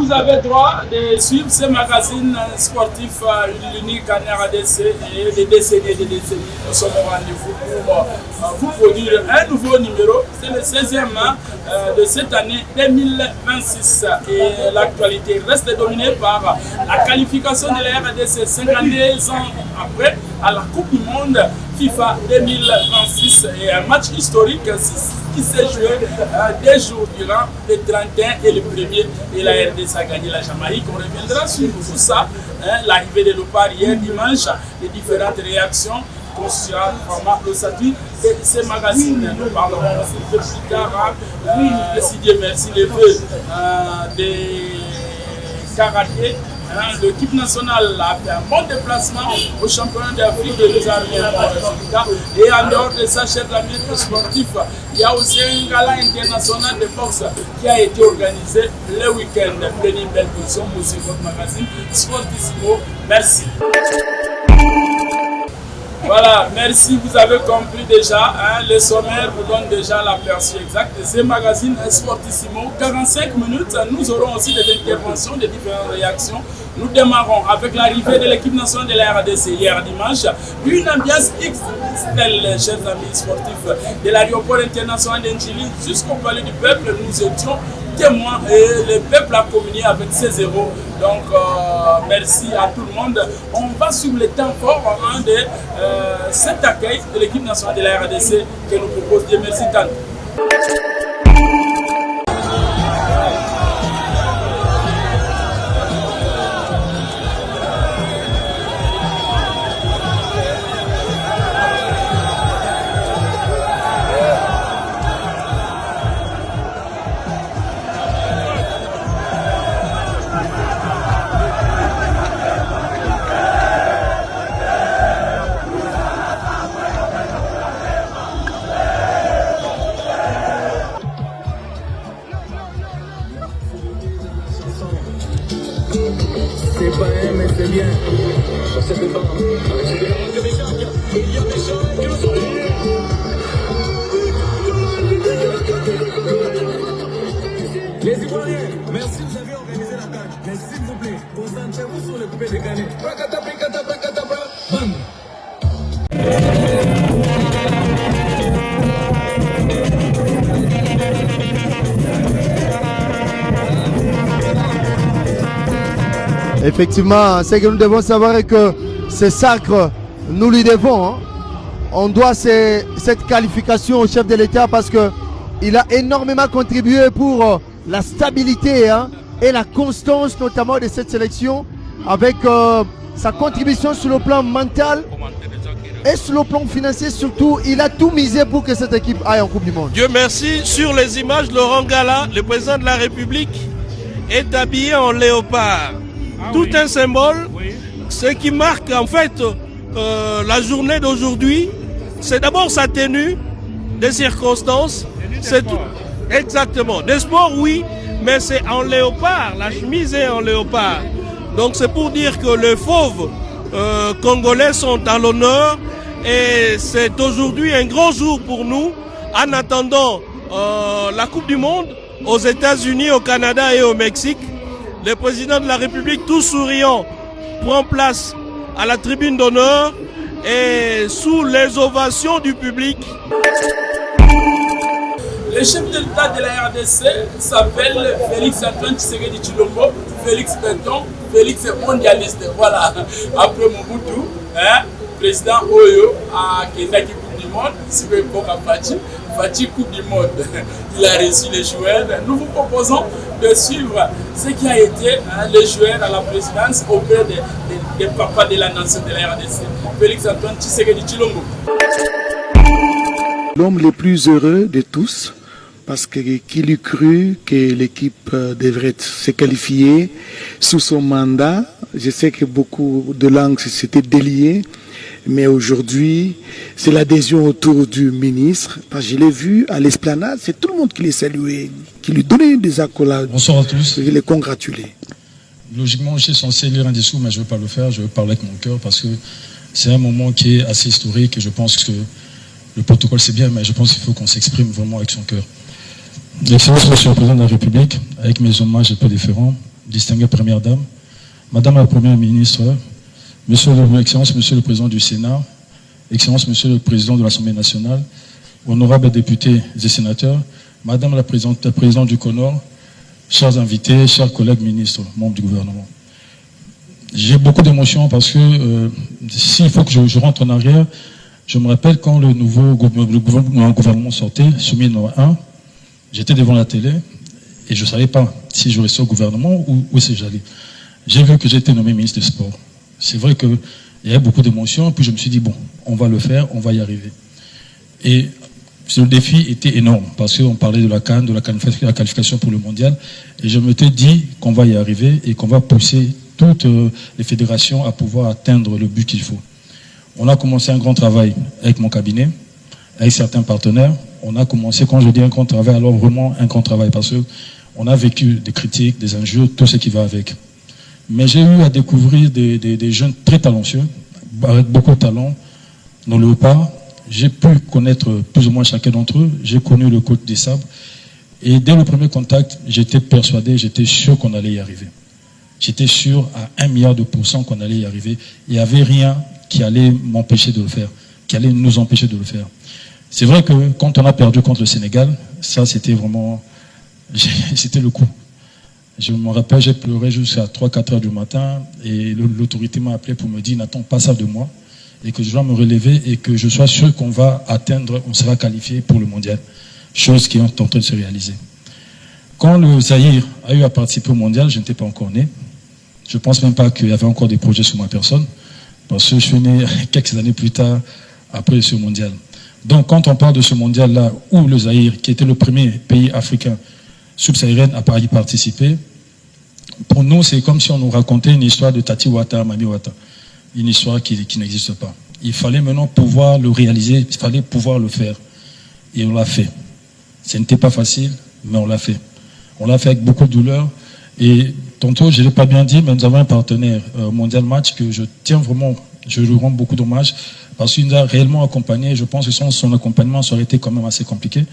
vous avez droit de suivre ce magazine sportif l'unique en RDC et des décennies et des décennies. Nous sommes au rendez-vous pour vous produire un nouveau numéro. C'est le 16e de cette année 2026 et l'actualité reste dominée par la qualification de la RDC 52 ans après à la Coupe du Monde FIFA 2026 et un match historique qui s'est joué 2 jours durant le 31 et le 1er et la RDC a gagné la Jamaïque. On reviendra sur tout ça, l'arrivée de l'OPAR hier dimanche, les différentes réactions constituant vraiment le statut de ces magazines. Nous parlerons aussi de plus tard, si Dieu merci, les vœux des karaté. L'équipe nationale a fait un bon déplacement au championnat d'Afrique et nous arrivons au résultat. Et en dehors de ça, chers amis sportifs, il y a aussi un gala international de boxe qui a été organisé le week-end. Prenez une belle position pour ce votre magazine Sportissimo. Merci. Voilà, merci, vous avez compris déjà, le sommaire vous donne déjà l'aperçu exact de ce magazine Sportissimo. 45 minutes, nous aurons aussi des interventions, des différentes réactions. Nous démarrons avec l'arrivée de l'équipe nationale de la RDC hier dimanche. Une ambiance XXL, chers amis sportifs, de l'aéroport international d'Ndjili jusqu'au palais du peuple. Nous étions témoins et le peuple a communié avec ses héros. Donc, merci à tout le monde. On va suivre le temps fort de cet accueil de l'équipe nationale de la RDC que nous propose Dieu merci tant. C'est pas un, mais c'est bien. Sur cette défense. Il y a des gens qui nous sont les Ivoiriens, merci, vous avez organisé la CAN. Mais s'il vous plaît, concentrez-vous sur le coupé de Canet. Bam. Effectivement, ce que nous devons savoir est que ce sacre, nous lui devons. Hein. On doit cette qualification au chef de l'État parce qu'il a énormément contribué pour la stabilité et la constance notamment de cette sélection avec sa contribution sur le plan mental et sur le plan financier surtout. Il a tout misé pour que cette équipe aille en Coupe du Monde. Dieu merci, sur les images, Laurent Gala, le président de la République, est habillé en léopard. Tout un symbole, ce qui marque en fait la journée d'aujourd'hui, c'est d'abord sa tenue, des circonstances, c'est tout. Exactement. Des sports, oui, mais c'est en léopard, la chemise est en léopard. Donc c'est pour dire que les fauves congolais sont à l'honneur et c'est aujourd'hui un grand jour pour nous en attendant la Coupe du Monde aux États-Unis, au Canada et au Mexique. Le président de la République, tout souriant, prend place à la tribune d'honneur et sous les ovations du public. Le chef de l'État de la RDC s'appelle Félix Antoine Tshisekedi Tshilombo. Félix Béton, Félix mondialiste. Voilà, après Mobutu, président Oyo à Kendaki Coupe du Monde, Sibé Boka Fati Coupe du Monde. Il a reçu les joueurs. Nous vous proposons de suivre ce qui a été les joueurs à la présidence auprès des papas de la nation de la RDC. Félix Antoine Tshisekedi Tshilombo. L'homme le plus heureux de tous, parce qu'il eût cru que l'équipe devrait se qualifier sous son mandat. Je sais que beaucoup de langues s'étaient déliées, mais aujourd'hui, c'est l'adhésion autour du ministre. Parce que je l'ai vu à l'esplanade, c'est tout le monde qui les saluait, qui lui donnait des accolades. Bonsoir à tous. Et les congratulait. Logiquement, je suis censé lire un discours, mais je ne veux pas le faire. Je veux parler avec mon cœur parce que c'est un moment qui est assez historique et je pense que le protocole c'est bien, mais je pense qu'il faut qu'on s'exprime vraiment avec son cœur. Excellence, Monsieur le Président de la République, avec mes hommages un peu différents, distinguée Première Dame, Madame la Première Ministre, Monsieur le Président du Sénat, Excellence Monsieur le Président de l'Assemblée nationale, honorables députés et sénateurs, Madame la Présidente du CONOR, chers invités, chers collègues ministres, membres du gouvernement. J'ai beaucoup d'émotions parce que s'il faut que je rentre en arrière, je me rappelle quand le nouveau gouvernement sortait, soumis numéro 1, j'étais devant la télé et je ne savais pas si je restais au gouvernement ou où c'est j'allais. J'ai vu que j'étais nommé ministre des Sports. C'est vrai qu'il y avait beaucoup d'émotions, puis je me suis dit, bon, on va le faire, on va y arriver. Et ce défi était énorme, parce qu'on parlait de la CAN, de la qualification pour le mondial, et je m'étais dit qu'on va y arriver et qu'on va pousser toutes les fédérations à pouvoir atteindre le but qu'il faut. On a commencé un grand travail avec mon cabinet, avec certains partenaires. On a commencé, quand je dis un grand travail, alors vraiment un grand travail, parce qu'on a vécu des critiques, des injures, tout ce qui va avec. Mais j'ai eu à découvrir des jeunes très talentueux, avec beaucoup de talent, dans le Léopard. J'ai pu connaître plus ou moins chacun d'entre eux. J'ai connu le coach des Sabres. Et dès le premier contact, j'étais persuadé, j'étais sûr qu'on allait y arriver. J'étais sûr à 1 milliard de % qu'on allait y arriver. Il n'y avait rien qui allait m'empêcher de le faire, qui allait nous empêcher de le faire. C'est vrai que quand on a perdu contre le Sénégal, ça c'était vraiment, c'était le coup. Je me rappelle, j'ai pleuré jusqu'à 3-4 heures du matin et l'autorité m'a appelé pour me dire, n'attends pas ça de moi et que je dois me relever et que je sois sûr qu'on va atteindre, on sera qualifié pour le mondial. Chose qui est en train de se réaliser. Quand le Zaïre a eu à participer au mondial, je n'étais pas encore né. Je ne pense même pas qu'il y avait encore des projets sur ma personne, parce que je suis né quelques années plus tard, après ce mondial. Donc quand on parle de ce mondial-là, où le Zaïre, qui était le premier pays africain subsaharienne, a y participé, pour nous, c'est comme si on nous racontait une histoire de Tati Ouattara, Mami Ouattara. Une histoire qui n'existe pas. Il fallait maintenant pouvoir le réaliser, il fallait pouvoir le faire. Et on l'a fait. Ce n'était pas facile, mais on l'a fait. On l'a fait avec beaucoup de douleur. Et tantôt, je ne l'ai pas bien dit, mais nous avons un partenaire Mondial Match que je tiens vraiment, je lui rends beaucoup d'hommage parce qu'il nous a réellement accompagné. Je pense que sans son accompagnement, ça aurait été quand même assez compliqué.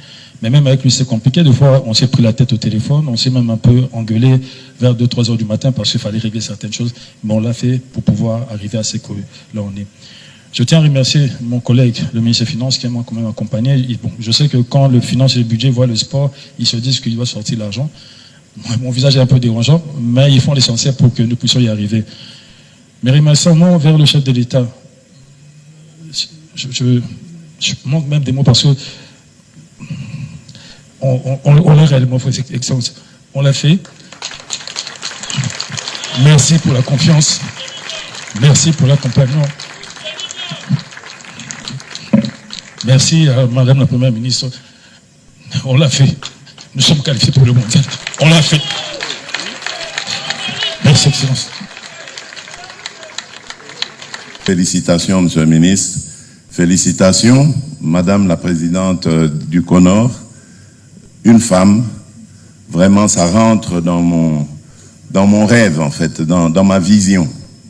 Mais même avec lui, c'est compliqué. Des fois, on s'est pris la tête au téléphone, on s'est même un peu engueulé vers 2-3 heures du matin parce qu'il fallait régler certaines choses. Mais on l'a fait pour pouvoir arriver à ce que là on est. Je tiens à remercier mon collègue, le ministre des Finances, qui m'a quand même accompagné. Bon, je sais que quand le finance et le budget voient le sport, ils se disent qu'il doit sortir l'argent. Mon visage est un peu dérangeant, mais ils font l'essentiel pour que nous puissions y arriver. Mais remerciement vers le chef de l'État. Je manque même des mots parce que on l'a réellement fait, excellence. On l'a fait. Merci pour la confiance. Merci pour l'accompagnement. Merci à Madame la Première Ministre. On l'a fait. Nous sommes qualifiés pour le mondial. On l'a fait. Merci, Excellence. Félicitations, Monsieur le Ministre. Félicitations, Madame la Présidente du CONOR. Une femme, vraiment, ça rentre dans mon rêve, en fait, dans ma vision.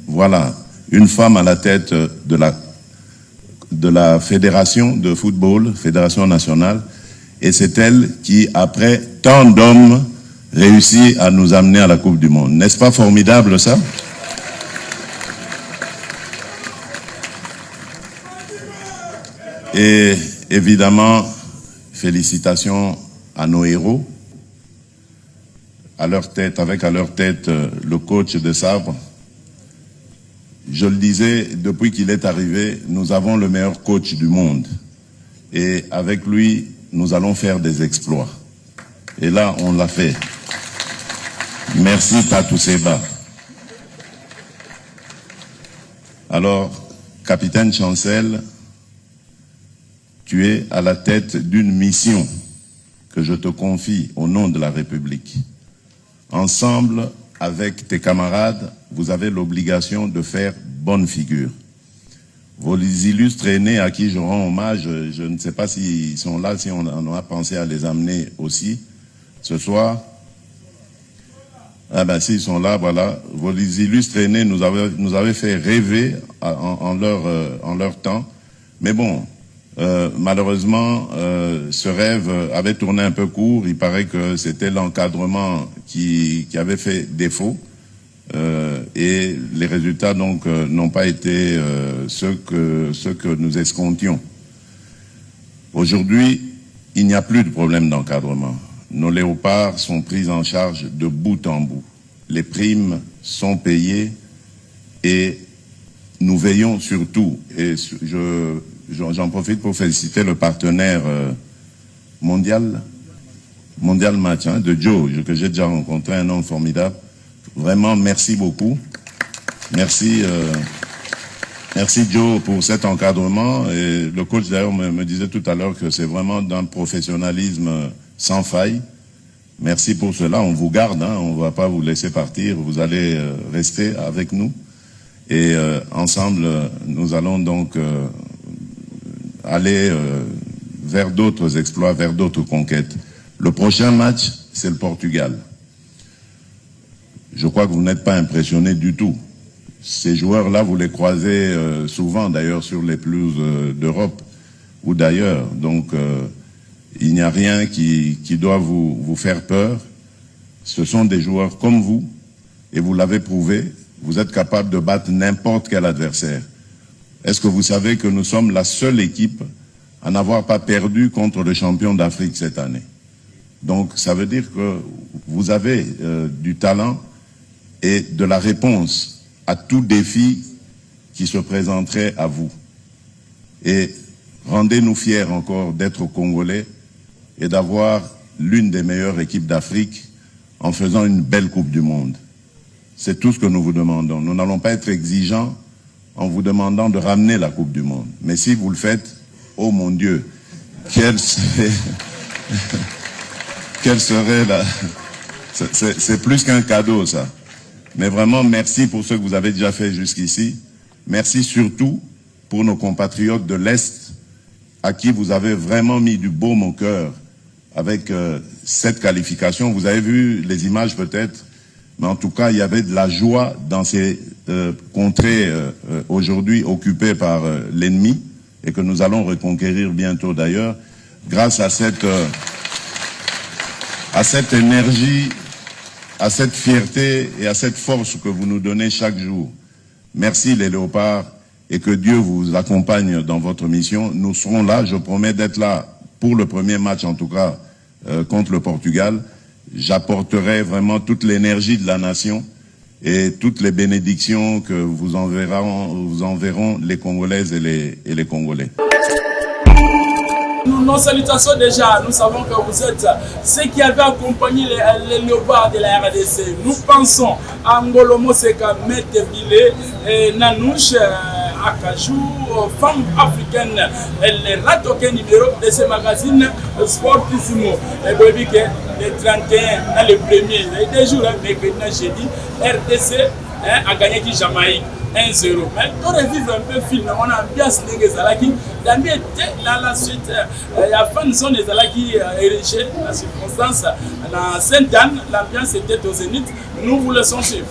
Voilà, une femme à la tête de la Fédération de football, Fédération nationale, et c'est elle qui, après tant d'hommes, réussit à nous amener à la Coupe du Monde. N'est-ce pas formidable, ça? Et évidemment, félicitations à nos héros, à leur tête, avec à leur tête le coach de Sabre. Je le disais, depuis qu'il est arrivé, nous avons le meilleur coach du monde. Et avec lui, nous allons faire des exploits. Et là, on l'a fait. Merci Tatou Seba. Alors, capitaine Chancel, tu es à la tête d'une mission que je te confie au nom de la République. Ensemble, avec tes camarades, vous avez l'obligation de faire bonne figure. Vos illustres aînés à qui je rends hommage, je ne sais pas s'ils sont là, si on a pensé à les amener aussi ce soir. Ah ben s'ils sont là, voilà. Vos illustres aînés nous avaient fait rêver en leur temps. Mais bon, Malheureusement, ce rêve avait tourné un peu court. Il paraît que c'était l'encadrement qui avait fait défaut. Et les résultats donc n'ont pas été ceux que nous escomptions. Aujourd'hui, il n'y a plus de problème d'encadrement. Nos léopards sont pris en charge de bout en bout. Les primes sont payées et nous veillons surtout, et j'en profite pour féliciter le partenaire mondial Match de Joe, que j'ai déjà rencontré, un homme formidable. Vraiment, merci beaucoup. Merci Joe pour cet encadrement. Et le coach d'ailleurs me disait tout à l'heure que c'est vraiment d'un professionnalisme sans faille. Merci pour cela. On vous garde, on ne va pas vous laisser partir. Vous allez rester avec nous. Et ensemble, nous allons donc aller vers d'autres exploits, vers d'autres conquêtes. Le prochain match, c'est le Portugal. Je crois que vous n'êtes pas impressionnés du tout. Ces joueurs-là, vous les croisez souvent, d'ailleurs, sur les pelouses d'Europe ou d'ailleurs. Donc, il n'y a rien qui doit vous faire peur. Ce sont des joueurs comme vous, et vous l'avez prouvé. Vous êtes capable de battre n'importe quel adversaire. Est-ce que vous savez que nous sommes la seule équipe à n'avoir pas perdu contre le champion d'Afrique cette année? Donc, ça veut dire que vous avez du talent et de la réponse à tout défi qui se présenterait à vous. Et rendez-nous fiers encore d'être Congolais et d'avoir l'une des meilleures équipes d'Afrique en faisant une belle Coupe du Monde. C'est tout ce que nous vous demandons. Nous n'allons pas être exigeants en vous demandant de ramener la Coupe du Monde. Mais si vous le faites, oh mon Dieu, quelle serait la... C'est plus qu'un cadeau, ça. Mais vraiment, merci pour ce que vous avez déjà fait jusqu'ici. Merci surtout pour nos compatriotes de l'Est, à qui vous avez vraiment mis du baume au cœur avec cette qualification. Vous avez vu les images peut-être, mais en tout cas, il y avait de la joie dans ces contrées aujourd'hui occupées par l'ennemi et que nous allons reconquérir bientôt d'ailleurs, grâce à cette énergie, à cette fierté et à cette force que vous nous donnez chaque jour. Merci les léopards et que Dieu vous accompagne dans votre mission. Nous serons là, je promets d'être là pour le premier match en tout cas contre le Portugal. J'apporterai vraiment toute l'énergie de la nation et toutes les bénédictions que vous enverront les Congolaises et les Congolais. Nos salutations déjà, nous savons que vous êtes ceux qui avaient accompagné les léopards de la RDC. Nous pensons à Ngolo Moseka, Metebile, Nanouche, Akajou, femmes africaines, les ratoquets numéro de ce magazine Sportissimo. Et puis que le 31, le premier, les 2 jours, mercredi, jeudi, RDC a gagné du Jamaïque. 1-0. Mais pour revivre un peu le film, on a bien slingé Zalaki. Dans la suite, il y a fan zone Zalaki érigé la circonstance. Dans Sainte-Anne, l'ambiance était au zénith. Nous vous laissons suivre.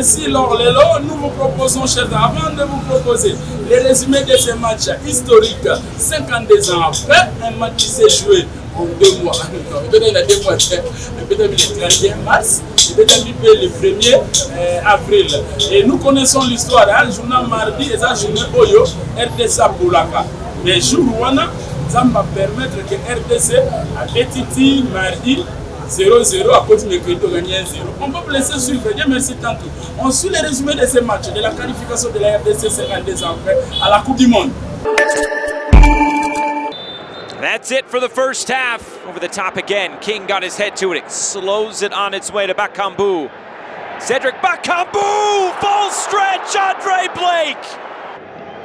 merci Laure Lelo. Nous vous proposons, chers amis, avant de vous proposer les résumés de ces matchs historiques 52 ans après, un match qui s'est joué pour 2 mois. Peut-être il y a 2 mois, peut-être le 31 mars, peut-être le 1er avril. Et nous connaissons l'histoire, le journal mardi, et ça, journée Oyo, RDC Boulaka. Mais jour ça va permettre que RDC a détiti mardi 0-0 à cause de Crédito gagné 1-0. On peut laisser suivre. Dieu merci tantôt. On suit les résumés de ces matchs, de la qualification de la RDC 52 ans après à la Coupe du Monde. That's it for the first half. Over the top again. King got his head to it. Slows it on its way to Bakambu. Cedric Bakambu! Full stretch, Andre Blake!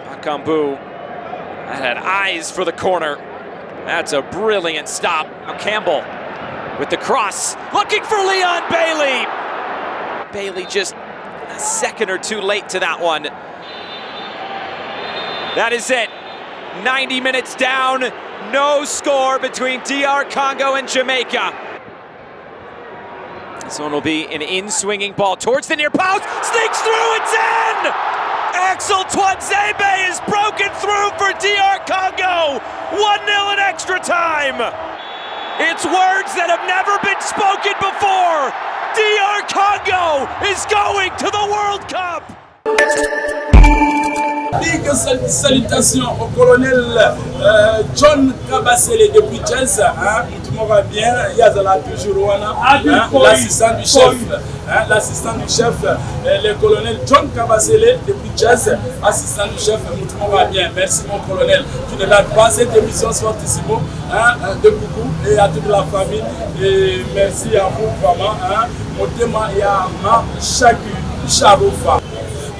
Bakambu had eyes for the corner. That's a brilliant stop. Now Campbell with the cross, looking for Leon Bailey. Bailey just a second or two late to that one. That is it. 90 minutes down, no score between DR Congo and Jamaica. This one will be an in-swinging ball towards the near post, sneaks through, it's in! Axel Twanzebe is broken through for DR Congo. 1-0 in extra time. It's words that have never been spoken before. DR Congo is going to the World Cup. Big salutations au colonel John Kabasele depuis Jazz, tout le monde va bien, Yazala toujours l'assistant du chef, le colonel John Kabasele depuis Jazz, assistant du chef, tout le monde va bien. Merci mon colonel, tu ne rates pas cette émission Sportissimo, de beaucoup et à toute la famille, et merci à vous vraiment, mon thème est à ma Charoufa.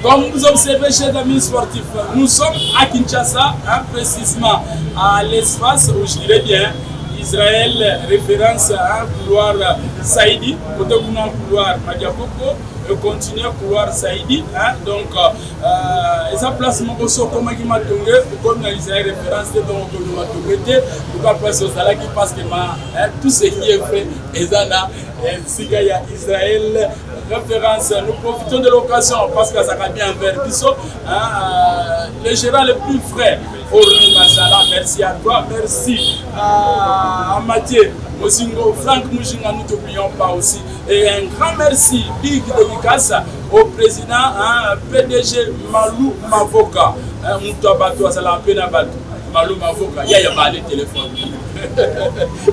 Comme vous observez, chers amis sportifs, nous sommes à Kinshasa, précisément à l'espace où je dirais bien Israël, référence à un couloir Saïdi, côté couloir Madiakoko, et continuer couloir Saïdi. Donc, et ça place mon bosso comme comme Israël référence de donc place aux Alaki parce que tout ce qui est fait, et Zana, Sigaya Israël. Référence, nous profitons de l'occasion parce que ça va bien vers Bisso. Le gérant le plus frais, Orly Masala, merci à toi, merci à Mathieu Mozingo, Franck Mujinga, nous ne t'oublions pas aussi. Et un grand merci, big dédicace au président PDG Malou Mavoka. Moutou ça l'a peine à battre. Malou Mavoka, il y a le téléphone.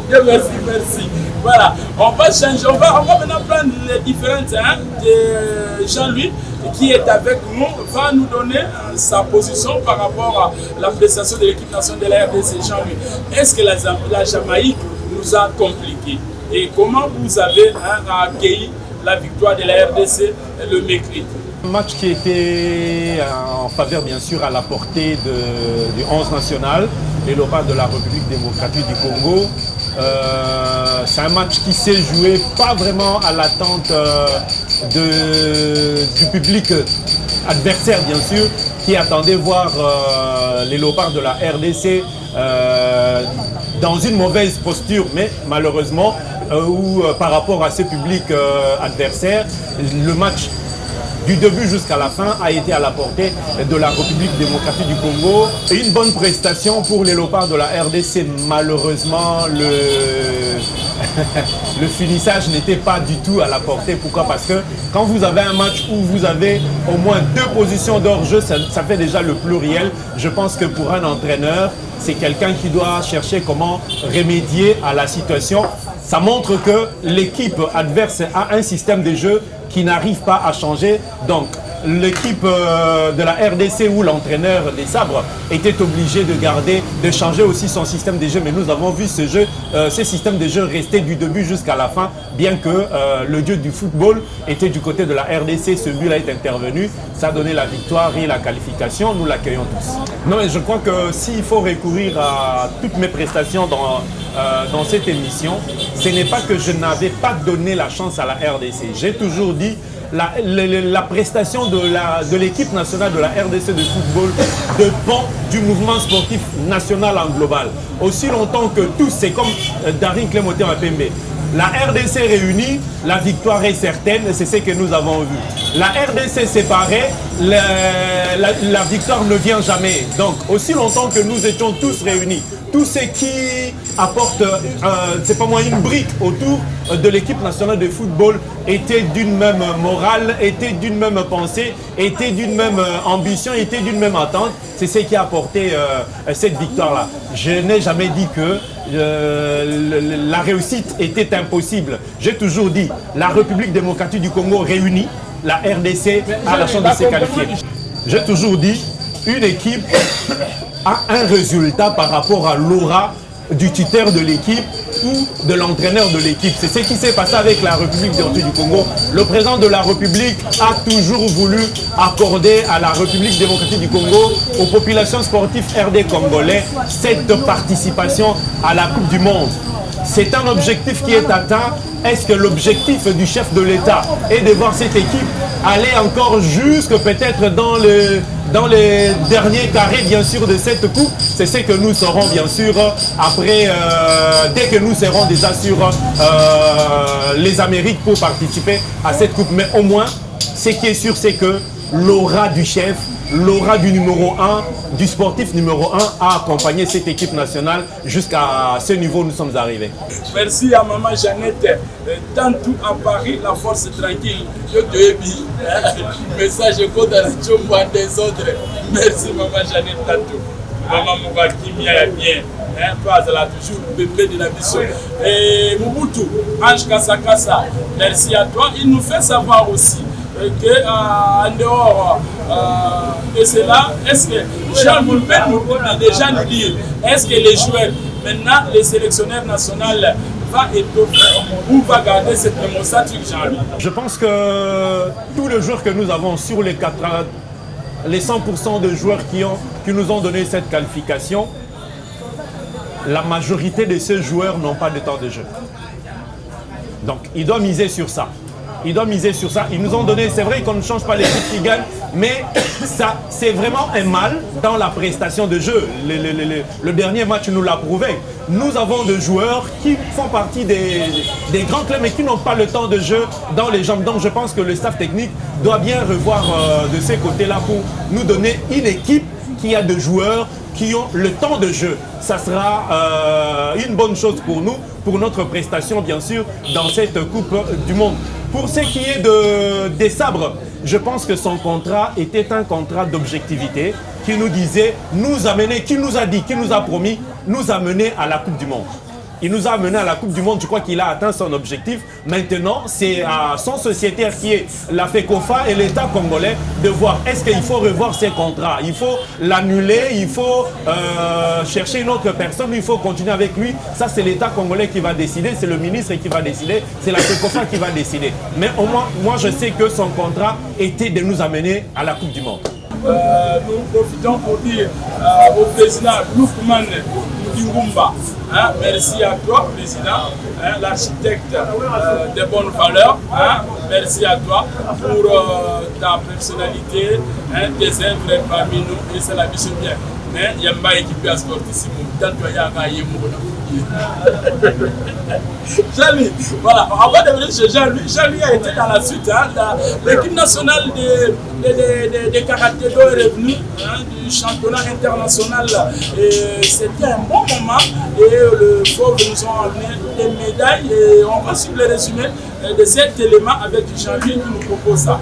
Merci. Voilà, on va changer, on va maintenant prendre les différentes de Jean-Louis qui est avec nous, va nous donner sa position par rapport à la prestation de l'équipe nationale de la RDC. Jean-Louis, est-ce que la Jamaïque nous a compliqué et comment vous avez accueilli la victoire de la RDC le mercredi? Un match qui était en faveur bien sûr à la portée du 11 national, les Léopards de la République démocratique du Congo. C'est un match qui s'est joué pas vraiment à l'attente du public adversaire bien sûr, qui attendait voir les Léopards de la RDC dans une mauvaise posture, mais malheureusement par rapport à ce public adversaire, le match du début jusqu'à la fin a été à la portée de la République démocratique du Congo. Une bonne prestation pour les Léopards de la RDC. Malheureusement, le finissage n'était pas du tout à la portée. Pourquoi? Parce que quand vous avez un match où vous avez au moins 2 positions d'hors-jeu, ça fait déjà le pluriel. Je pense que pour un entraîneur, c'est quelqu'un qui doit chercher comment remédier à la situation. Ça montre que l'équipe adverse a un système de jeu qui n'arrive pas à changer. Donc, l'équipe de la RDC ou l'entraîneur des Sabres était obligé de changer aussi son système de jeu. Mais nous avons vu ce système de jeu rester du début jusqu'à la fin, bien que le dieu du football était du côté de la RDC. Ce but-là est intervenu. Ça a donné la victoire et la qualification. Nous l'accueillons tous. Non, mais je crois que s'il faut recourir à toutes mes prestations dans cette émission, ce n'est pas que je n'avais pas donné la chance à la RDC. J'ai toujours dit la prestation de l'équipe nationale de la RDC de football dépend du mouvement sportif national en global. Aussi longtemps que tous, c'est comme Darin Clémoté Mapembe, La RDC réunie, la victoire est certaine, c'est ce que nous avons vu. La RDC séparée, la victoire ne vient jamais. Donc, aussi longtemps que nous étions tous réunis, tous ceux qui apportent, c'est pas moi, une brique autour de l'équipe nationale de football étaient d'une même morale, étaient d'une même pensée, étaient d'une même ambition, étaient d'une même attente. C'est ce qui a apporté cette victoire-là. Je n'ai jamais dit que la réussite était impossible. J'ai toujours dit, la République démocratique du Congo réunie, la RDC a la chance de se qualifier. J'ai toujours dit, une équipe a un résultat par rapport à l'aura du tuteur de l'équipe ou de l'entraîneur de l'équipe. C'est ce qui s'est passé avec la République démocratique du Congo. Le président de la République a toujours voulu accorder à la République démocratique du Congo, aux populations sportives RD congolais, cette participation à la Coupe du Monde. C'est un objectif qui est atteint. Est-ce que l'objectif du chef de l'État est de voir cette équipe aller encore jusque peut-être dans les derniers carrés bien sûr de cette coupe? C'est ce que nous saurons bien sûr après, dès que nous serons déjà sur les Amériques pour participer à cette coupe. Mais au moins, ce qui est sûr, c'est que l'aura du chef, l'aura du numéro 1, du sportif numéro 1 a accompagné cette équipe nationale jusqu'à ce niveau où nous sommes arrivés. Merci à Maman Jeannette. Tantôt à Paris, la force est tranquille. Je te dis, message code à la Tchombo des autres. Merci Maman Jeannette tantôt. Maman Moubaki, bien, bien. Pas là toujours bébé de la mission. Et Mobutu, Ange Kassakassa, merci à toi. Il nous fait savoir aussi qu'en dehors de cela, est-ce que Jean Moulbet nous a déjà nous dire, est-ce que les joueurs, maintenant les sélectionneurs nationaux, va étoffer ou va garder cette démonstration Jean-Louis? Je pense que tous les joueurs que nous avons sur les 100% de joueurs qui nous ont donné cette qualification, la majorité de ces joueurs n'ont pas de temps de jeu. Donc, il doit miser sur ça. Il doit miser sur ça. Ils nous ont donné, c'est vrai qu'on ne change pas l'équipe qui gagne, mais ça, c'est vraiment un mal dans la prestation de jeu. Le dernier match nous l'a prouvé. Nous avons des joueurs qui font partie des grands clubs, mais qui n'ont pas le temps de jeu dans les jambes. Donc je pense que le staff technique doit bien revoir de ces côtés-là pour nous donner une équipe qui a des joueurs qui ont le temps de jeu. Ça sera une bonne chose pour nous, pour notre prestation bien sûr, dans cette Coupe du Monde. Pour ce qui est des sabres, je pense que son contrat était un contrat d'objectivité qui nous disait, nous amener, qui nous a dit, qui nous a promis, nous amener à la Coupe du Monde. Il nous a amené à la Coupe du Monde, je crois qu'il a atteint son objectif. Maintenant, c'est à son sociétaire qui est la FECOFA et l'État congolais de voir est-ce qu'il faut revoir ses contrats. Il faut l'annuler, il faut chercher une autre personne, il faut continuer avec lui. Ça, c'est l'État congolais qui va décider, c'est le ministre qui va décider, c'est la FECOFA qui va décider. Mais au moins, moi, je sais que son contrat était de nous amener à la Coupe du Monde. Nous profitons pour dire au président Loukman Ngumba, merci à toi, président, l'architecte des bonnes valeurs. Merci à toi pour ta personnalité, tes œuvres parmi nous, et c'est la mission bien. Mais il y a pas équipe à sportissimo, tant que y a gagné Jean-Louis, voilà, avant de venir chez Jean-Louis, Jean-Louis a été dans la suite. L'équipe nationale de karaté est revenue du championnat international. C'était un bon moment et le Fauve nous ont amené des médailles. Et on va suivre le résumé de cet élément avec Jean-Louis qui nous propose ça.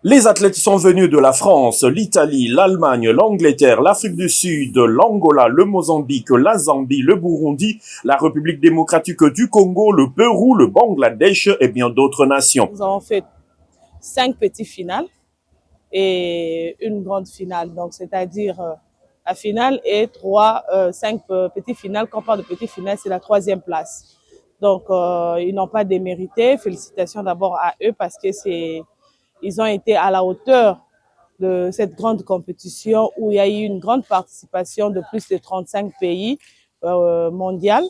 Les athlètes sont venus de la France, l'Italie, l'Allemagne, l'Angleterre, l'Afrique du Sud, l'Angola, le Mozambique, la Zambie, le Burundi, la République démocratique du Congo, le Pérou, le Bangladesh et bien d'autres nations. Nous avons fait 5 petites finales et une grande finale, donc c'est-à-dire la finale et 5 petites finales. Quand on parle de petites finales, c'est la 3e place. Donc ils n'ont pas démérité. Félicitations d'abord à eux parce que ils ont été à la hauteur de cette grande compétition où il y a eu une grande participation de plus de 35 pays mondiaux.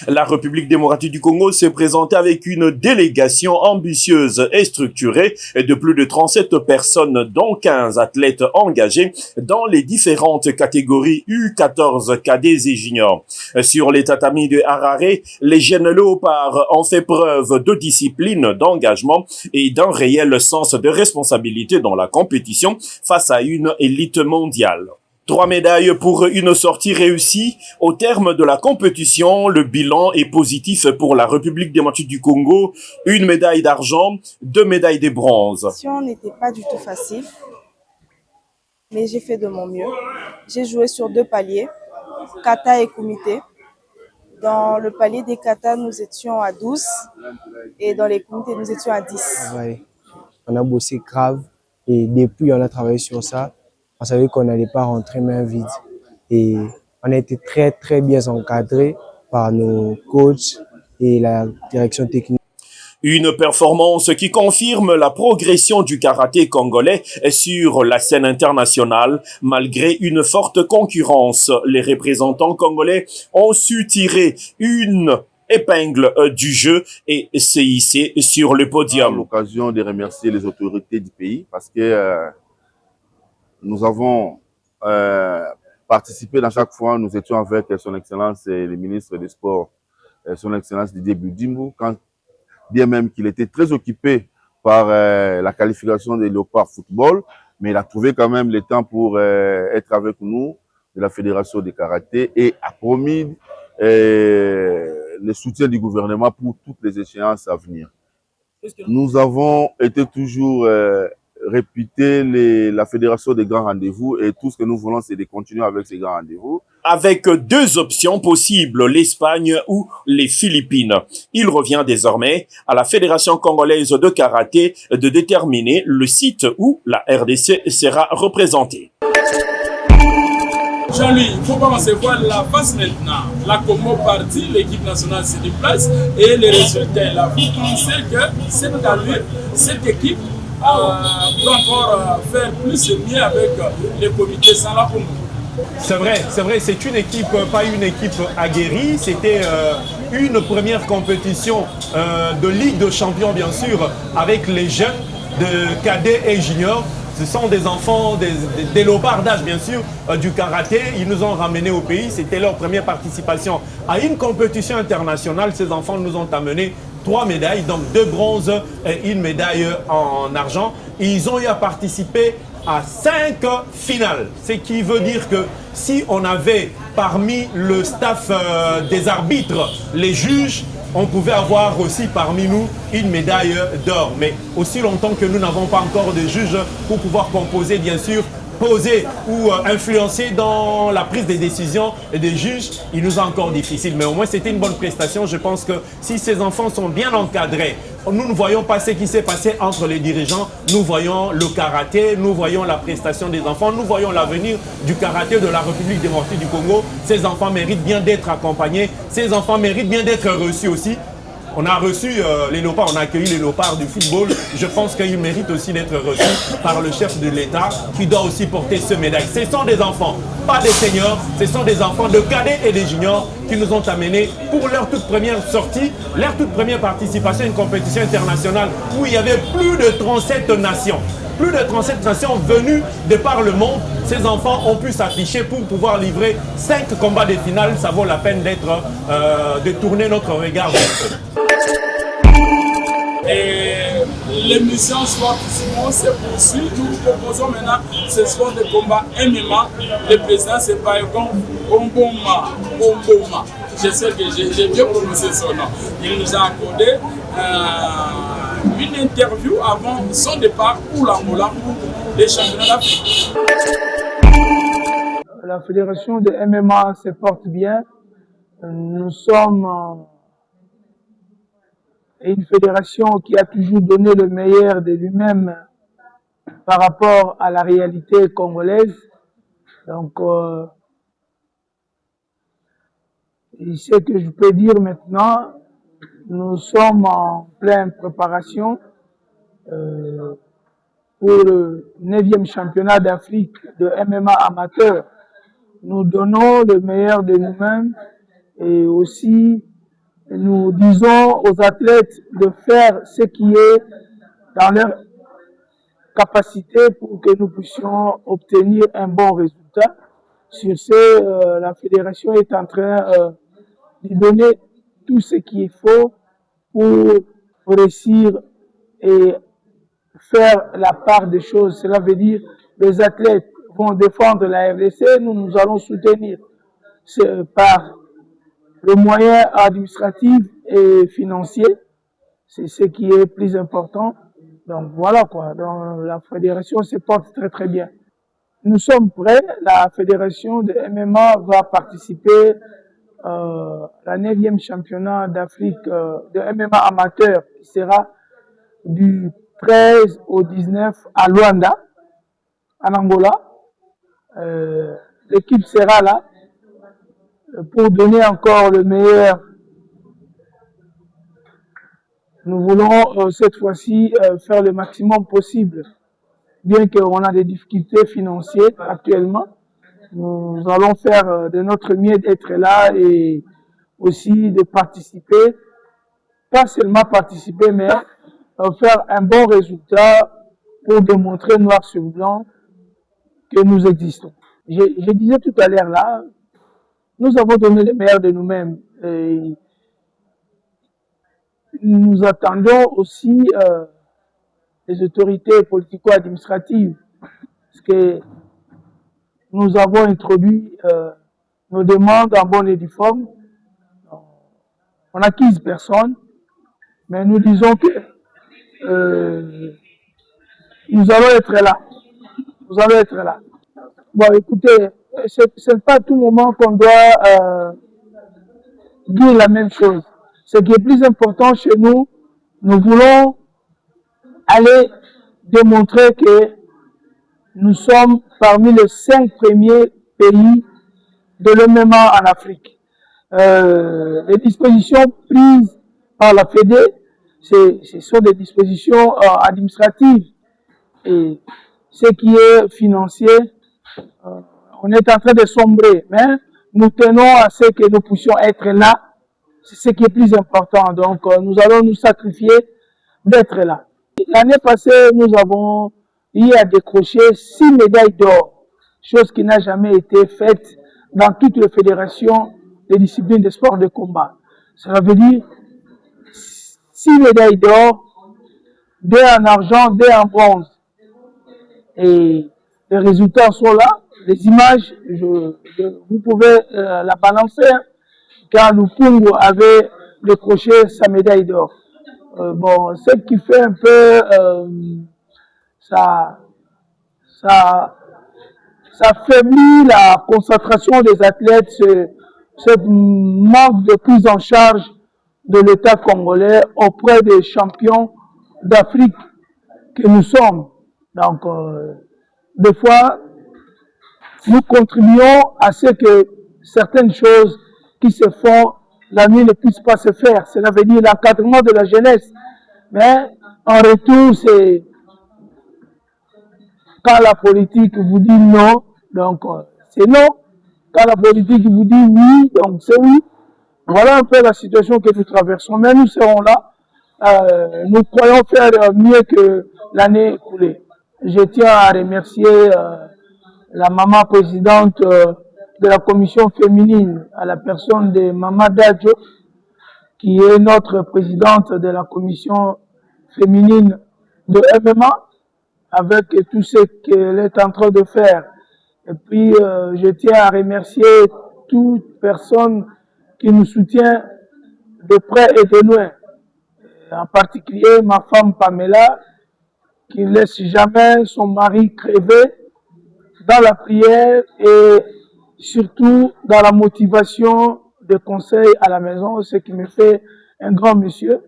La République démocratique du Congo s'est présentée avec une délégation ambitieuse et structurée de plus de 37 personnes, dont 15 athlètes engagés dans les différentes catégories U14, cadets et juniors. Sur les tatamis de Harare, les jeunes léopards ont fait preuve de discipline, d'engagement et d'un réel sens de responsabilité dans la compétition face à une élite mondiale. 3 médailles pour une sortie réussie. Au terme de la compétition, le bilan est positif pour la République démocratique du Congo. 1 médaille d'argent, 2 médailles de bronze. La compétition n'était pas du tout facile, mais j'ai fait de mon mieux. J'ai joué sur 2 paliers, kata et kumité. Dans le palier des kata, nous étions à 12 et dans les comités, nous étions à 10. Ouais. On a bossé grave et depuis on a travaillé sur ça. On savait qu'on n'allait pas rentrer main vide. Et on a été très bien encadrés par nos coachs et la direction technique. Une performance qui confirme la progression du karaté congolais sur la scène internationale. Malgré une forte concurrence, les représentants congolais ont su tirer une épingle du jeu et se hisser sur le podium. L'occasion de remercier les autorités du pays parce que nous avons participé dans chaque fois, nous étions avec son Excellence le ministre des Sports, son Excellence Didier Budimbu, quand bien même qu'il était très occupé par la qualification des Léopards football, mais il a trouvé quand même le temps pour être avec nous de la Fédération de karaté et a promis le soutien du gouvernement pour toutes les échéances à venir. Nous avons été toujours réputer la fédération des grands rendez-vous et tout ce que nous voulons, c'est de continuer avec ces grands rendez-vous. Avec 2 options possibles, l'Espagne ou les Philippines. Il revient désormais à la Fédération congolaise de karaté de déterminer le site où la RDC sera représentée. Jean-Louis, il ne faut pas concevoir la face maintenant. La Congo partie, l'équipe nationale se déplace et les résultats est là. Vous pensez que cette équipe peut encore faire plus et mieux avec les comités sans la Congo? C'est vrai, c'est une équipe, pas une équipe aguerrie, c'était une première compétition de Ligue de Champions bien sûr, avec les jeunes de cadets et juniors. Ce sont des enfants, des léopards d'âge bien sûr, du karaté. Ils nous ont ramenés au pays, c'était leur première participation à une compétition internationale. Ces enfants nous ont amené 3 médailles, donc 2 bronzes et 1 médaille en argent. Et ils ont eu à participer à 5 finales. Ce qui veut dire que si on avait parmi le staff des arbitres les juges, on pouvait avoir aussi parmi nous 1 médaille d'or. Mais aussi longtemps que nous n'avons pas encore de juges pour pouvoir composer, bien sûr, poser ou influencer dans la prise des décisions des juges, il nous est encore difficile. Mais au moins, c'était une bonne prestation. Je pense que si ces enfants sont bien encadrés, nous ne voyons pas ce qui s'est passé entre les dirigeants. Nous voyons le karaté, nous voyons la prestation des enfants, nous voyons l'avenir du karaté de la République démocratique du Congo. Ces enfants méritent bien d'être accompagnés. Ces enfants méritent bien d'être reçus aussi. On a reçu les léopards, on a accueilli les léopards du football. Je pense qu'ils méritent aussi d'être reçus par le chef de l'État qui doit aussi porter ce médaille. Ce sont des enfants, pas des seniors, ce sont des enfants de cadets et des juniors qui nous ont amenés pour leur toute première sortie, leur toute première participation à une compétition internationale où il y avait plus de 37 nations. Plus de 37 nations venues de par le monde. Ces enfants ont pu s'afficher pour pouvoir livrer 5 combats de finale. Ça vaut la peine de tourner notre regard vers eux. Et l'émission Sport Simon se poursuit. Nous proposons maintenant ce sport de combat MMA. Le président, c'est Bayogon Bomboma. Je sais que j'ai bien prononcé son nom. Il nous a accordé une interview avant son départ pour l'Angola pour les championnats d'Afrique. La fédération de MMA se porte bien. Nous sommes une fédération qui a toujours donné le meilleur de lui-même par rapport à la réalité congolaise. Donc, ce que je peux dire maintenant, nous sommes en pleine préparation pour le 9e championnat d'Afrique de MMA amateur. Nous donnons le meilleur de nous-mêmes et aussi Nous disons aux athlètes de faire ce qui est dans leur capacité pour que nous puissions obtenir un bon résultat. Sur ce, la fédération est en train de donner tout ce qu'il faut pour réussir et faire la part des choses. Cela veut dire que les athlètes vont défendre la RDC, nous allons soutenir par le moyen administratif et financier. C'est ce qui est plus important. Donc voilà quoi, donc, la fédération se porte très très bien. Nous sommes prêts, la fédération de MMA va participer à la 9e championnat d'Afrique de MMA amateur qui sera du 13 au 19 à Luanda, en Angola. L'équipe sera là pour donner encore le meilleur. Nous voulons cette fois-ci faire le maximum possible. Bien qu'on a des difficultés financières actuellement, nous allons faire de notre mieux d'être là et aussi de participer, pas seulement participer, mais faire un bon résultat pour démontrer noir sur blanc que nous existons. Je disais tout à l'heure là, nous avons donné le meilleur de nous-mêmes. Nous attendons aussi les autorités politico-administratives, parce que nous avons introduit nos demandes en bonne et due forme. On n'accuse personne, mais nous disons que nous allons être là. Nous allons être là. Bon, écoutez, c'est pas à tout moment qu'on doit dire la même chose. Ce qui est plus important chez nous, nous voulons aller démontrer que nous sommes parmi les 5 premiers pays de l'MMA en Afrique. Les dispositions prises par la Fédé, ce sont des dispositions administratives. Et ce qui est financier, on est en train de sombrer. Mais nous tenons à ce que nous puissions être là. C'est ce qui est plus important. Donc, nous allons nous sacrifier d'être là. L'année passée, nous avons eu à décrocher 6 médailles d'or, chose qui n'a jamais été faite dans toutes les fédérations des disciplines de sport de combat. Cela veut dire 6 médailles d'or, 2 en argent, 2 en bronze. Et les résultats sont là. Les images, vous pouvez la balancer, car Lupungu avait décroché sa médaille d'or. Bon, ce qui fait un peu, ça affaiblit la concentration des athlètes, ce manque de prise en charge de l'État congolais auprès des champions d'Afrique que nous sommes. Donc, des fois, nous contribuons à ce que certaines choses qui se font la nuit ne puissent pas se faire. Cela veut dire l'encadrement de la jeunesse. Mais en retour, c'est quand la politique vous dit non, donc c'est non. Quand la politique vous dit oui, donc c'est oui. Voilà un peu la situation que nous traversons. Mais nous serons là. Nous croyons faire mieux que l'année écoulée. Je tiens à remercier la maman présidente de la commission féminine, à la personne de Maman Dadjo, qui est notre présidente de la commission féminine de MMA, avec tout ce qu'elle est en train de faire. Et puis, je tiens à remercier toute personne qui nous soutient de près et de loin. En particulier, ma femme Pamela, qui ne laisse jamais son mari crever dans la prière et surtout dans la motivation de conseil à la maison, ce qui me fait un grand monsieur.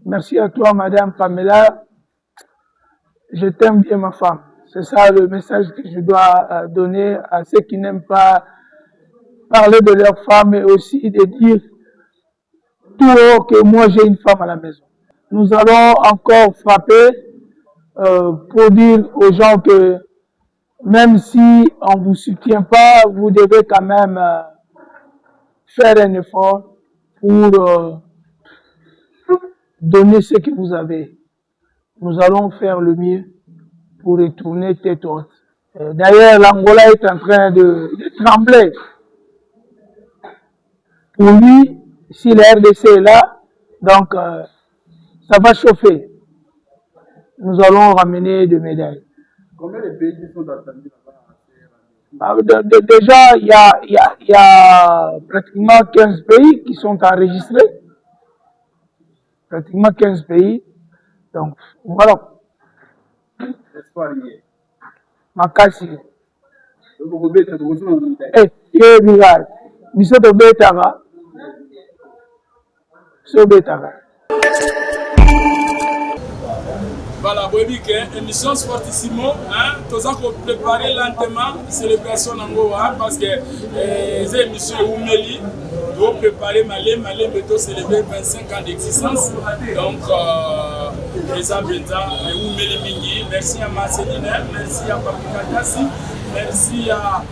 Merci à toi, Madame Pamela. Je t'aime bien, ma femme. C'est ça le message que je dois donner à ceux qui n'aiment pas parler de leur femme, mais aussi de dire tout haut que moi j'ai une femme à la maison. Nous allons encore frapper pour dire aux gens que même si on ne vous soutient pas, vous devez quand même faire un effort pour donnez ce que vous avez. Nous allons faire le mieux pour retourner tête haute. D'ailleurs, l'Angola est en train de trembler. Pour lui, si la RDC est là, donc ça va chauffer. Nous allons ramener des médailles. Combien de pays sont attendus là-bas? Déjà, il y a pratiquement 15 pays qui sont enregistrés. Pratiquement 15 pays. Donc, voilà. Makasi. Eh, Bigal. Biso to betara. So betara. Voilà, émission Sportissimo, hein, tous qu'on préparer lentement, c'est les personnes en gros, hein, parce que les émissions Oumeli doivent préparer Malé, bientôt célébrer 25 ans d'existence. Donc, les Abéta, Oumeli Mingi, merci à Marceline, merci à Papi Kadassi, merci à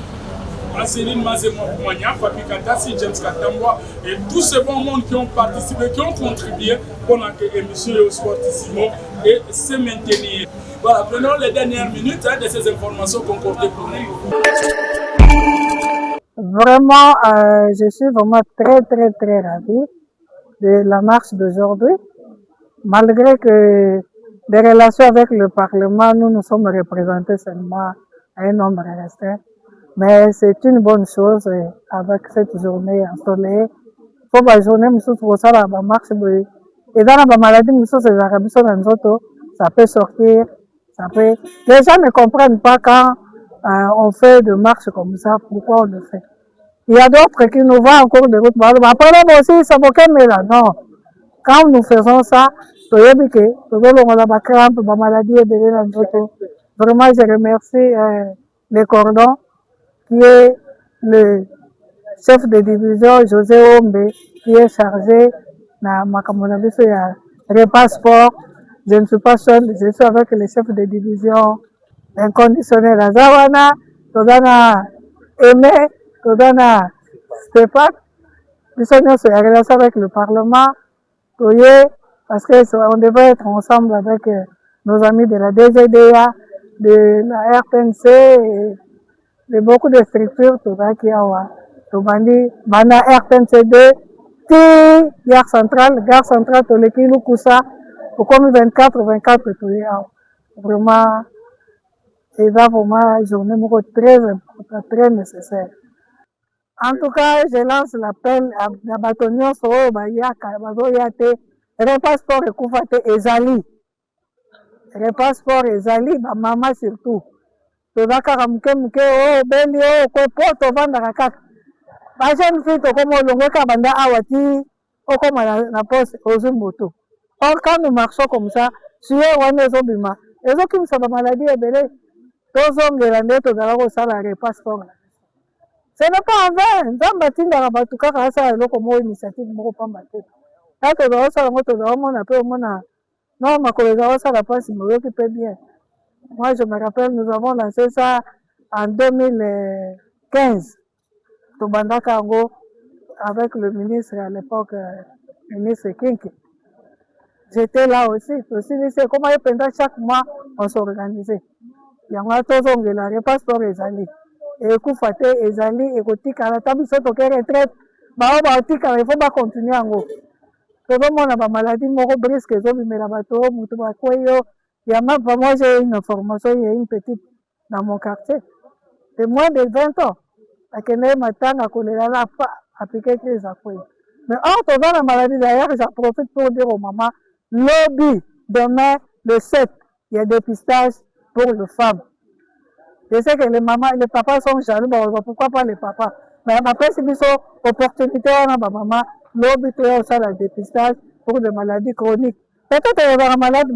Marceline Mazemouania, Papi Kadassi, James Katambwa et tous ces bons mondes qui ont participé, qui ont contribué pendant que l'émission est au Sportissimo et se maintenir. Voilà, prenons les dernières minutes de ces informations concordées pour nous. Vraiment, je suis vraiment très ravie de la marche d'aujourd'hui. Malgré que des relations avec le Parlement, nous sommes représentés seulement à un nombre restreint. Mais c'est une bonne chose avec cette journée ensoleillée. Pour la journée, ça peut sortir, ça peut. Les gens ne comprennent pas quand on fait des marches comme ça, pourquoi on le fait. Il y a d'autres qui nous voient en cours de route. Après, aussi, ça mais là, non. Quand nous faisons ça, vraiment, je remercie les cordons, qui est le chef de division José Ombe, qui est chargé na Makamonabiso ya repas sport. Je ne suis pas seul, je suis avec le chef de division inconditionnel à Zawana, Todana Aimé, Todana Stéphane. Nous sommes en relation avec le Parlement, parce qu'on devrait être ensemble avec nos amis de la DGDA, de la RTNC et de beaucoup de structures, qui ont Bana RTNC2, Gare Centrale, Tolekilou, Koussa, pour comme 24, vraiment, c'est vraiment une journée très importante, très nécessaire. En tout cas, je lance l'appel à la bâtonnière sur Bayaka, Repas Sport et Koufate Ezali. Repas Sport Ezali, ma maman surtout. Tozaka muke bendi ko poto vanda kaka. Ba jeune fille to comme longo ka banda awati o comme na poste ozumbutu. Or quand nous marchons comme ça, sur wana ezobima, ezokim sa ba maladie ebele. Tozongela ndeto zala ko sala Repas Sport. Ce n'est pas en vain, nzamba tinda ba tuka ka sa eloko mo initiative moko pamba te. Ta to do sala ngoto do mona pe mona non makolo za sala passe mo yoki bien. Moi, je me rappelle, nous avons lancé ça en 2015, Tobanda Kango, avec le ministre à l'époque, ministre Kinki. J'étais là aussi. C'est comment chaque mois, on s'organisait. Il y a un autre qui a repas pour les alliés. Et Koufate, les alliés, et Kotika, la table sur la retraite, il faut pas continuer en gros. Tout le monde a une maladie, brisque, mais la bateau, il y a même, moi j'ai une formation, il y a une petite dans mon quartier, de moins de 20 ans. Mais en tout cas, la maladie d'ailleurs, j'en profite pour dire aux mamans, lobby, demain, le 7, il y a des dépistage pour les femmes. Je sais que les mamans, les papas sont jaloux, pourquoi pas les papas? Mais après, c'est une opportunité, on a maman, lobby, tu as aussi le dépistage pour les maladies chroniques. Peut-être qu'il y a un malade,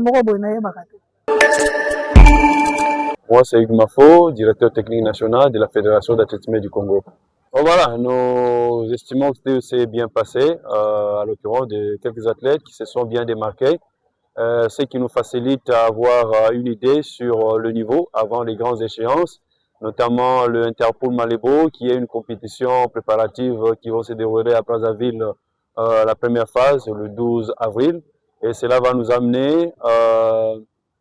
moi, c'est Hugues Mafo, directeur technique national de la Fédération d'athlétisme du Congo. Bon, voilà, nous estimons que c'est bien passé, à l'occurrence de quelques athlètes qui se sont bien démarqués, ce qui nous facilite à avoir une idée sur le niveau avant les grandes échéances, notamment le Interpol Malébo, qui est une compétition préparative qui va se dérouler à Brazzaville la première phase, le 12 avril. Et cela va nous amener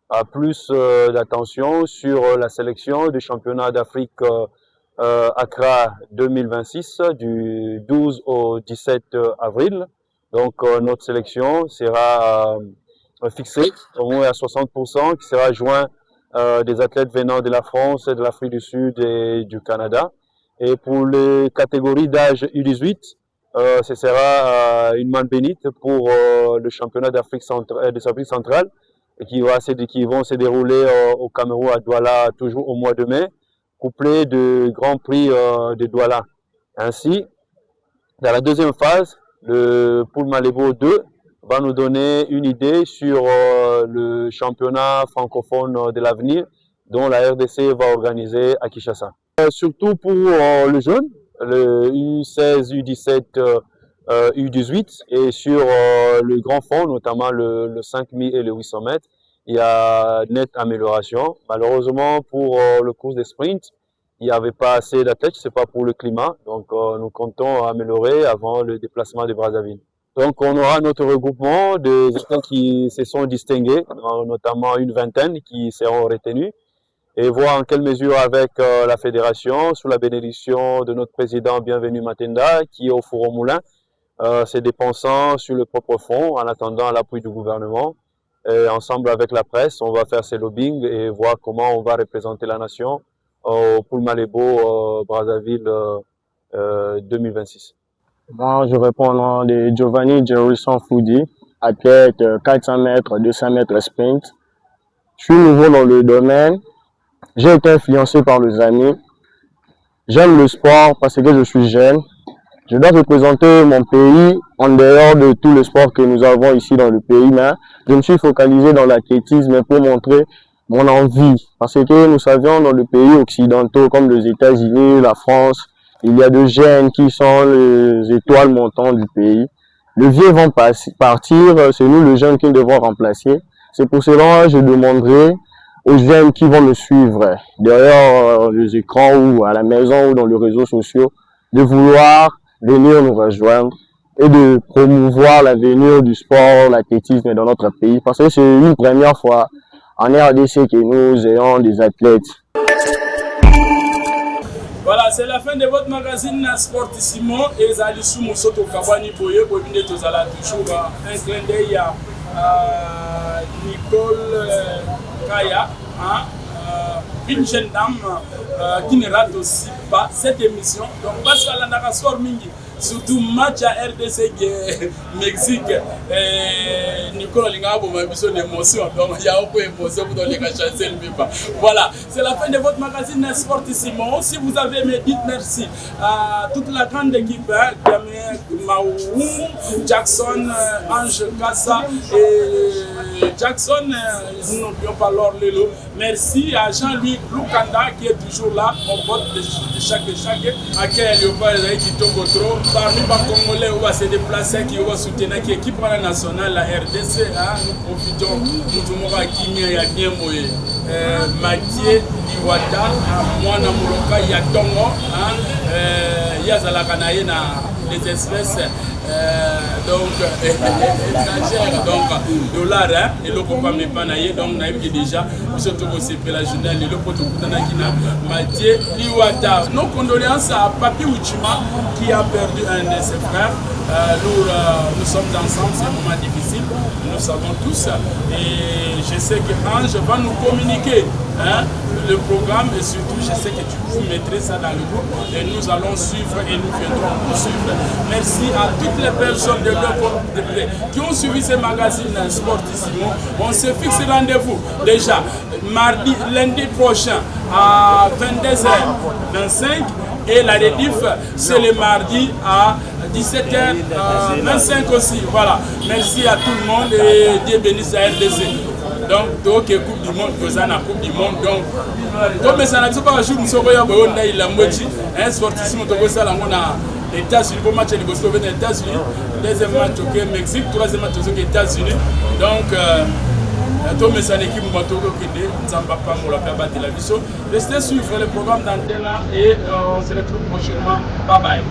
à plus d'attention sur la sélection du championnat d'Afrique Accra 2026 du 12 au 17 avril. Donc notre sélection sera fixée au moins à 60%, qui sera joint des athlètes venant de la France, de l'Afrique du Sud et du Canada. Et pour les catégories d'âge U18, ce sera une manne bénite pour le championnat d'Afrique centrale qui vont se dérouler au Cameroun à Douala toujours au mois de mai, couplé de Grand Prix de Douala. Ainsi, dans la deuxième phase, le Poul Malebo 2 va nous donner une idée sur le championnat francophone de l'avenir dont la RDC va organiser à Kinshasa. Surtout pour le jeune, le U16, U17, U18 et sur le grand fond, notamment le 5000 et le 800 mètres, il y a nette amélioration. Malheureusement, pour le course des sprints, il n'y avait pas assez d'athlètes, c'est pas pour le climat, donc nous comptons améliorer avant le déplacement de Brazzaville. Donc on aura notre regroupement des athlètes qui se sont distingués, notamment une vingtaine qui seront retenus, et voir en quelle mesure avec la fédération, sous la bénédiction de notre président Bienvenu Matenda, qui est au four au moulin, se dépensant sur le propre fonds en attendant l'appui du gouvernement. Et ensemble avec la presse, on va faire ces lobbying et voir comment on va représenter la nation au Poul Malebo Brazzaville 2026. Moi, je réponds au nom de Giovanni Jerusson Foudi, athlète 400 mètres, 200 mètres sprint. Je suis nouveau dans le domaine. J'ai été influencé par les amis. J'aime le sport parce que je suis jeune. Je dois représenter mon pays en dehors de tout le sport que nous avons ici dans le pays. Mais je me suis focalisé dans l'athlétisme pour montrer mon envie. Parce que nous savions dans le pays occidentaux comme les États-Unis, la France, il y a de jeunes qui sont les étoiles montantes du pays. Les vieux vont partir, c'est nous les jeunes qui devons remplacer. C'est pour cela que je demanderai aux jeunes qui vont me suivre derrière les écrans ou à la maison ou dans les réseaux sociaux de vouloir venir nous rejoindre et de promouvoir l'avenir du sport, l'athlétisme dans notre pays. Parce que c'est une première fois en RDC que nous ayons des athlètes. Voilà, c'est la fin de votre magazine Sportissimo et Zalisou Moussoto Kabani Boye, Bobine Tozala, toujours un clin d'œil à Nicole Kaya, une jeune dame qui ne rate aussi pas cette émission. Donc, parce qu'elle a un mingi, surtout match à RDC Mexique. Nicolas Lingabo m'a mis son émotion, donc il y a aucune émotion pour donner la chance. Voilà, c'est la fin de votre magazine Sportissimo. Si vous avez aimé, dites merci à toute la grande équipe, Maou, Jackson, Ange Kassa et Jackson, nous n'oublions pas Laure Lelo. Merci à Jean-Louis Lukanda qui est toujours là, au vote de chaque, à qui il y a qui tombe trop. Parmi les Congolais, on va se déplacer, qui va soutenir l'équipe nationale, la RDC. Nous profitons, nous avons Kimia et Niemboye, Mathieu Iwata, Mwana Mouroka, Yatongo, Yazalakanaye, les espèces. Donc étrangères, donc dollar et le papa me panaye donc naïm qui déjà surtout aussi la journée le poto kutana kina Mathieu Liwata. Nos condoléances à Papi Uchima qui a perdu un de ses frères. Nous sommes ensemble, c'est un moment difficile, nous savons tous et je sais que Ange va nous communiquer le programme et surtout je sais que vous mettrez ça dans le groupe et nous allons suivre et nous viendrons vous suivre. Merci à toutes les personnes de l'Europe qui ont suivi ces magazines Sportissimo. On se fixe rendez-vous déjà lundi prochain à 22h25 et la rediff c'est le mardi à 17h25 aussi. Voilà. Merci à tout le monde et Dieu bénisse la RDC. Donc, Coupe du Monde, Coupe du Monde. Donc, comme ça n'a pas joué, nous sommes un Sportissimo, les États-Unis, pour match aux États-Unis, deuxième match au Mexique, troisième match aux États-Unis. Donc, restez suivre le programme d'antenne et on se retrouve prochainement. Bye bye.